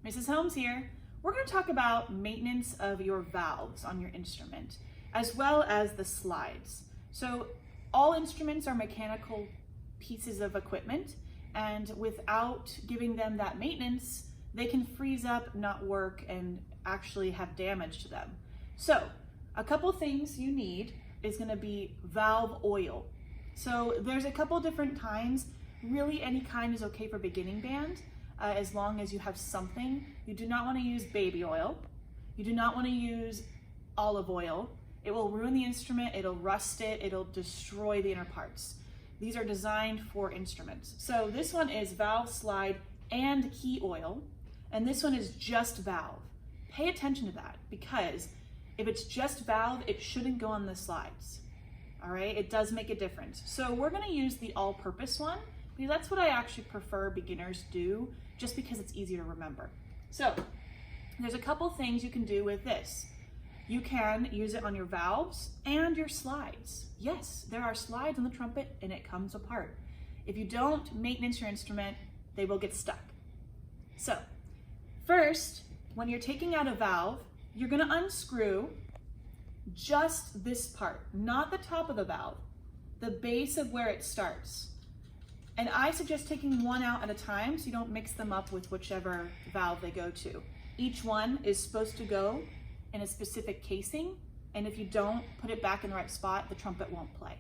Mrs. Holmes here. We're going to talk about maintenance of your valves on your instrument, as well as the slides. So all instruments are mechanical pieces of equipment, and without giving them that maintenance, they can freeze up, not work, and actually have damage to them. So a couple things you need is going to be valve oil. So there's a couple different kinds. Really any kind is okay for beginning band, as long as you have something. You do not want to use baby oil. You do not want to use olive oil. It will ruin the instrument, it'll rust it, it'll destroy the inner parts. These are designed for instruments. So this one is valve, slide, and key oil, and this one is just valve. Pay attention to that, because if it's just valve, it shouldn't go on the slides. All right, it does make a difference. So we're gonna use the all-purpose one, because that's what I actually prefer beginners do, just because it's easier to remember. So there's a couple things you can do with this. You can use it on your valves and your slides. Yes, there are slides on the trumpet and it comes apart. If you don't maintenance your instrument, they will get stuck. So first, when you're taking out a valve, you're gonna unscrew just this part, not the top of the valve, the base of where it starts. And I suggest taking one out at a time so you don't mix them up with whichever valve they go to. Each one is supposed to go in a specific casing, and if you don't put it back in the right spot, the trumpet won't play.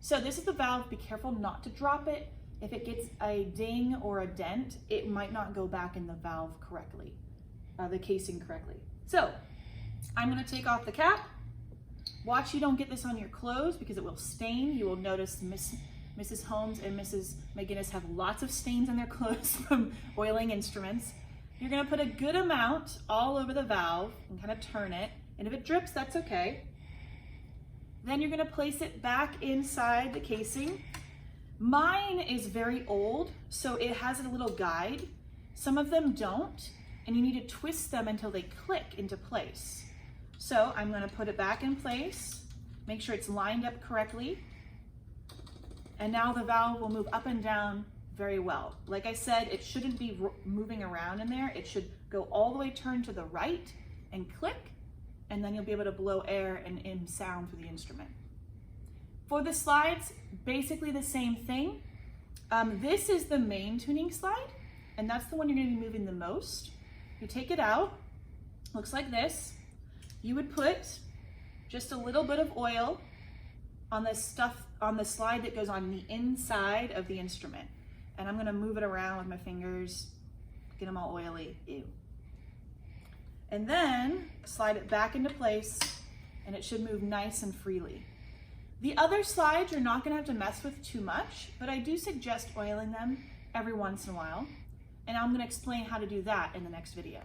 So this is the valve. Be careful not to drop it. If it gets a ding or a dent, it might not go back in the valve correctly, the casing correctly. So I'm gonna take off the cap. Watch you don't get this on your clothes because it will stain. You will notice Mrs. Holmes and Mrs. McGinnis have lots of stains on their clothes from oiling instruments. You're gonna put a good amount all over the valve and kind of turn it. And if it drips, that's okay. Then you're gonna place it back inside the casing. Mine is very old, so it has a little guide. Some of them don't, and you need to twist them until they click into place. So I'm gonna put it back in place, make sure it's lined up correctly. And now the valve will move up and down very well. Like I said, it shouldn't be moving around in there. It should go all the way turn to the right and click, and then you'll be able to blow air and in sound through the instrument. For the slides, basically the same thing. This is the main tuning slide, and that's the one you're gonna be moving the most. You take it out, looks like this. You would put just a little bit of oil on the slide that goes on the inside of the instrument. And I'm gonna move it around with my fingers, get them all oily, ew. And then slide it back into place, and it should move nice and freely. The other slides you're not gonna have to mess with too much, but I do suggest oiling them every once in a while. And I'm gonna explain how to do that in the next video.